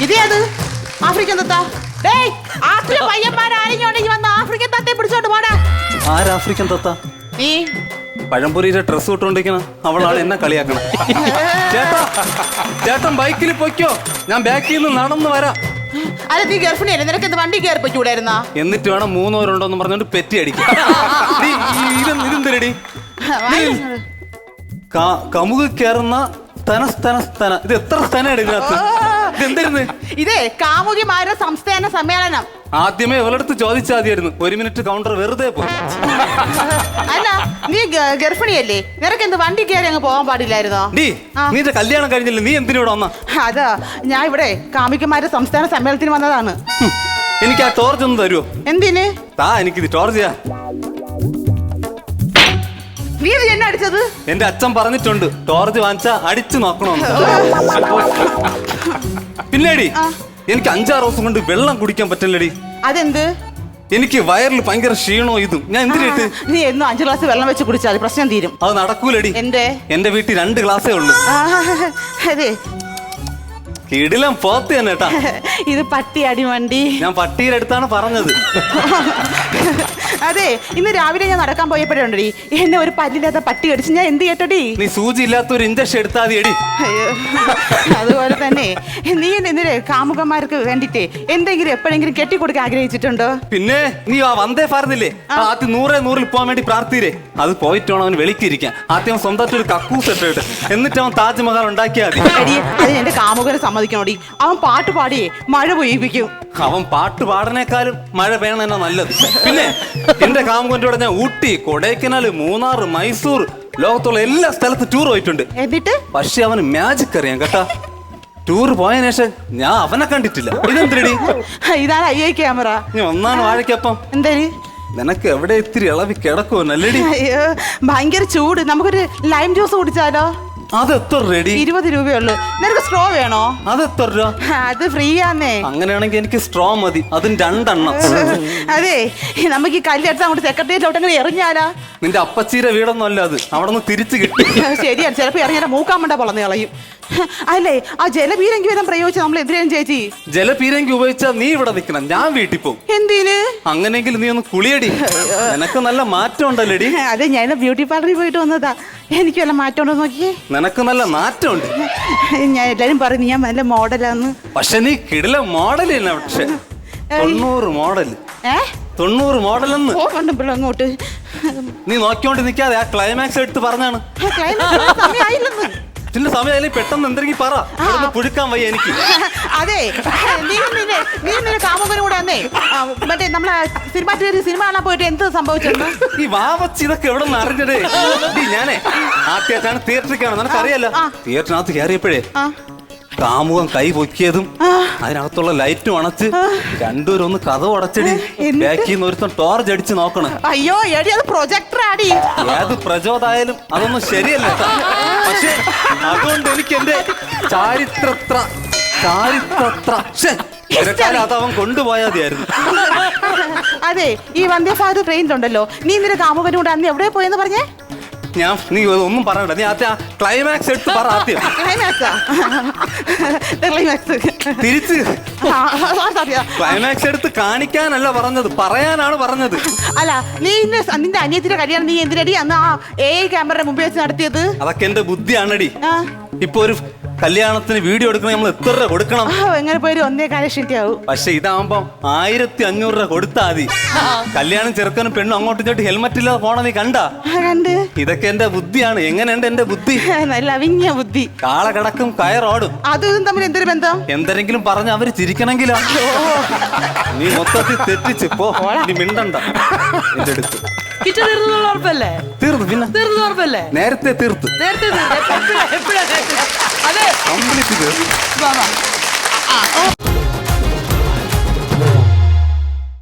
ഇതേത് ആഫ്രിക്കൻ തത്ത? ഡേയ്, ആഫ്രിക്കൻ പയ്യന്മാരാരെങ്കിലും വന്ന് ആഫ്രിക്കൻ തത്തയെ പിടിച്ചോണ്ട് പോടാ. ആരാഫ്രിക്കൻ തത്ത? നീ പഴംപൊരിയുടെ ഡ്രസ് ഇട്ടുകൊണ്ടിരിക്കണം. അവളാണ് എന്നെ കളിയാക്കണം. ചേട്ടാ, ചേട്ടൻ ബൈക്കിൽ പൊയ്ക്കോ, ഞാൻ ബാക്കിൽ നിന്ന് നടന്നു വരാം. അല്ല, നീ ഗർഭിണിയല്ലേ, നിനക്ക് എന്ത് വണ്ടി കയറി പറ്റൂടായിരുന്നാ? എന്നിട്ട് വേണം 3 പേരുണ്ടോന്ന് പറഞ്ഞോണ്ട് പെറ്റി അടിക്കാം. ഇതെന്തിരടി? കമുക് കയറുന്ന സ്തന. ഇത് എത്ര സ്ഥലം എടുക്കുന്നത്? ഇതെന്തായിരുന്നു? ഇതേ കാമുകിമാരുടെ സംസ്ഥാന സമ്മേളനം. ആദ്യമേ ഇവളടുത്ത് ചോദിച്ചാൽ മതിയായിരുന്നു. 1 മിനിറ്റ് കൗണ്ടർ വെറുതെ പോയി. അല്ല, നീ ഗർഭിണിയല്ലേ, നിനക്ക് എന്ത് വണ്ടി കയറി അങ്ങ് പോകാൻ പാടില്ലായിരുന്നോ? നീ കല്യാണം കഴിഞ്ഞില്ല, നീ എന്തിനൂടെ വന്ന? അതാ ഞാൻ ഇവിടെ കാമുകിമാരുടെ സംസ്ഥാന സമ്മേളനത്തിന് വന്നതാണ്. എനിക്ക് ആ ടോർച്ച് ഒന്ന് തരുമോ? എന്തിന്? എനിക്കിത് ടോർച്ച് ചെയ്യാ. നീ ഇത് എന്നെ അടിച്ചത്? എന്റെ അച്ഛൻ പറഞ്ഞിട്ടുണ്ട് ടോർച്ച് വാങ്ങിച്ചാ അടിച്ചു നോക്കണമെന്ന്. പിന്നേടി എനിക്ക് 5-6 ദിവസം കൊണ്ട് വെള്ളം കുടിക്കാൻ പറ്റില്ലടി. അതെന്ത്? എനിക്ക് വയറിൽ ഭയങ്കര ക്ഷീണോ ഇതും. ഞാൻ എന്തിനിട്ട്? നീ എന്നും 5 ഗ്ലാസ് വെള്ളം വെച്ച് കുടിച്ചാൽ പ്രശ്നം തീരും. അത് നടക്കൂലടി. എന്റെ വീട്ടിൽ 2 ഗ്ലാസേ ഉള്ളൂ. അതെ, കിടിലം പോത്ത് തന്നെ കേട്ടാ. ഇത് പട്ടി അടിമണ്ടി. ഞാൻ പട്ടിയുടെ അടുത്താണ് പറഞ്ഞത്. അതെ, ഇന്ന് രാവിലെ ഞാൻ നടക്കാൻ പോയപ്പോഴുണ്ടടി എന്നെ ഒരു പല്ലില്ലാത്ത പട്ടി കടിച്ച്. ഞാൻ എന്ത് കേട്ടടി? നീ സൂചി ഇല്ലാത്ത ഒരു ഇഞ്ചക്ഷൻ എടുത്താൽ മതി. അതുപോലെ തന്നെ നീ എന്തിനെ കാമുകന്മാർക്ക് വേണ്ടിട്ട് എന്തെങ്കിലും എപ്പോഴെങ്കിലും കെട്ടിക്കൊടുക്കാൻ ആഗ്രഹിച്ചിട്ടുണ്ടോ? പിന്നെ നീ ആ വന്ദേ ഭാരതില്ലേ, ആദ്യം 100-100 പോകാൻ വേണ്ടി പ്രാർത്ഥിയില്ലേ, അത് പോയിട്ട് വേണം അവൻ വെളിക്കിരിക്കാൻ. ആദ്യം സ്വന്തമായിട്ട് ഒരു കക്കൂസ് ഇട്ടിട്ട് എന്നിട്ട് അവൻ താജ്മഹൽ ഉണ്ടാക്കിയാൽ മതി. അതിന് എന്റെ കാമുകനെ സമ്മതിക്കണോടി. അവൻ പാട്ട് പാടിയേ മഴ പെയ്യിപ്പിക്കും. അവൻ പാട്ട് പാടനേക്കാളും മഴ പെയ്യണ തന്നെ നല്ലത്. പിന്നെ എന്റെ കാമുകന്റെ കൂടെ ഞാൻ ഊട്ടി, കൊടൈക്കനാൽ, മൂന്നാർ, മൈസൂർ, ലോകത്തുള്ള എല്ലാ സ്ഥലത്തും ടൂർ പോയിട്ടുണ്ട്. എന്നിട്ട് പക്ഷെ അവന് മാജിക് അറിയാം കേട്ടാ. ടൂർ പോയതിനു ശേഷം ഞാൻ അവനെ കണ്ടിട്ടില്ല. ഇതെന്തിരടി? ഇതാണ് ഐ ക്യാമറ. നീ ഒന്നാണ് വാഴയ്ക്കപ്പം. എന്തായാലും നിനക്ക് എവിടെ ഇത്തിരി ഇളവി കിടക്കുമോ നല്ലടി? അയ്യോ, ഭയങ്കര ചൂട്. നമുക്കൊരു ലൈം ജ്യൂസ് കുടിച്ചാലോ? അത് എത്ര രൂപ? 20 രൂപയുള്ളൂ. നിനക്ക് സ്ട്രോ വേണോ? അത് എത്ര രൂപ? അത് ഫ്രീ ആന്നേ. അങ്ങനെയാണെങ്കിൽ എനിക്ക് സ്ട്രോ മതി, അതും 2 എണ്ണം. അതെ, നമുക്ക് ഈ കല്ലെടുത്ത് അങ്ങോട്ട് സെക്രട്ടേറിയറ്റിലോട്ടെങ്കിലും എറിഞ്ഞാലാ? നിന്റെ അപ്പച്ചീരെ വീടൊന്നും അല്ല അത്, അവിടെ നിന്ന് തിരിച്ചു കിട്ടി. ശരിയാണ്, ചിലപ്പോ ഇറങ്ങിയാൽ മൂക്കാൻ വേണ്ട പൊളന്ന് കളയും. അല്ലേ, ആ ജലപീരങ്കി വിധം പ്രയോഗിച്ച് നമ്മൾ എന്തിനും ചേച്ചി? ജലപീരങ്കി ഉപയോഗിച്ചാൽ നീ ഇവിടെ നിൽക്കണം, ഞാൻ വീട്ടിൽ പോകും. എന്തിന്? അങ്ങനെയെങ്കിൽ നീ ഒന്ന് കുളിയടി. നിനക്ക് നല്ല മാറ്റം ഉണ്ടല്ലേടി. അതെ, ഞാൻ ബ്യൂട്ടി പാർലറിൽ പോയിട്ട് വന്നതാ. എനിക്ക് വല്ല മാറ്റം ഉണ്ടോ നോക്കിയേ. നിനക്ക് നല്ല മാറ്റമുണ്ട്. ഞാൻ എല്ലാരും പറഞ്ഞു ഞാൻ നല്ല മോഡലാന്ന്. പക്ഷെ നീ കിടില മോഡൽ തന്നെ. പക്ഷെ 90 മോഡൽ. 90 മോഡലെന്ന് അങ്ങോട്ട് നീ നോക്കിക്കൊണ്ട് നിൽക്കാതെ ആ ക്ലൈമാക്സ് എടുത്ത് പറഞ്ഞാണ്. ഇതിന്റെ സമയം പെട്ടെന്ന് എന്തെങ്കിലും പറ, പുഴുക്കാൻ വയ്യ എനിക്ക്. അതെ, നീ കാമുകനും കൂടെ വന്നേ മറ്റേ നമ്മളെ സിനിമ കാണാൻ പോയിട്ട് എന്ത് സംഭവിച്ചെന്ന് ഈ വാവച്ച് ഇതൊക്കെ എവിടെ നിന്ന് അറിഞ്ഞതേ? ഞാനേ ആദ്യമായിട്ടാണ് തിയേറ്ററിൽ നിനക്കറിയാലോ. തിയേറ്ററിനകത്ത് കയറിയപ്പോഴേ കാമുകം കൈ പൊക്കിയതും അതിനകത്തുള്ള ലൈറ്റും അണച്ച് രണ്ടുപേരും ഒന്ന് കഥ അടച്ചടി. ബാക്കിൽ നിന്ന് ഒരുത്തം ടോർച്ച് അടിച്ച് നോക്കണം. അയ്യോ എടി, അത് പ്രൊജക്ടർ ആടി. ഏത് പ്രചോദായാലും അതൊന്നും ശരിയല്ല. പക്ഷെ അതുകൊണ്ട് എനിക്ക് എന്റെ ചാരിത്രത്ര അത് അവൻ കൊണ്ടുപോയാതെയായിരുന്നു. അതെ, ഈ വന്ദേ ഭാരത് ട്രെയിനിലുണ്ടല്ലോ, നീ നിന്റെ കാമുകനും കൂടെ അന്ന് എവിടെ പോയെന്ന് പറഞ്ഞേ? നീ ഒന്നും പറയണ്ട, നീ ആദ്യം ക്ലൈമാക്സ് എടുത്ത് പറ. ആദ്യം തിരിച്ച് ക്ലൈമാക്സ് എടുത്ത് കാണിക്കാനല്ല പറഞ്ഞത്, പറയാനാണ് പറഞ്ഞത്. അല്ല, നിന്റെ അനിയത്തിന്റെ കല്യാണം നീ എന്തിനടി അന്ന് ആ ക്യാമറ മുമ്പിൽ വെച്ച് നടത്തിയത്? അതൊക്കെ എന്റെ ബുദ്ധിയാണടി. ഇപ്പൊ ഒരു കല്യാണത്തിന് വീഡിയോ എടുക്കണ നമ്മൾ എത്ര രൂപ കൊടുക്കണം? എങ്ങനെ പോയി 1.25 ആവും. പക്ഷെ ഇതാകുമ്പോ 1500 രൂപ കൊടുത്താ മതി. കല്യാണം ചെറുക്കനും പെണ്ണും അങ്ങോട്ടും ഇങ്ങോട്ടും ഹെൽമെറ്റ് ഇല്ലാതെ പോണ നീ കണ്ട്? ഇതൊക്കെ എന്റെ ബുദ്ധിയാണ്. എങ്ങനെയുണ്ട് എന്റെ ബുദ്ധി? നല്ല അവിഞ്ഞ ബുദ്ധി. കാള കിടക്കും കയറോടും. അതും തമ്മിൽ എന്തൊരു ബന്ധം? എന്തെങ്കിലും പറഞ്ഞ് അവര് ചിരിക്കണമെങ്കിലാ. നീ മൊത്തത്തിൽ തെറ്റിച്ച് പോ, നീ മിണ്ടണ്ട. എന്റെ അടുത്ത് തീർന്നു. പിന്നെ നേരത്തെ തീർത്ത്. അതെ, കംപ്ലീറ്റ് തീർന്നു.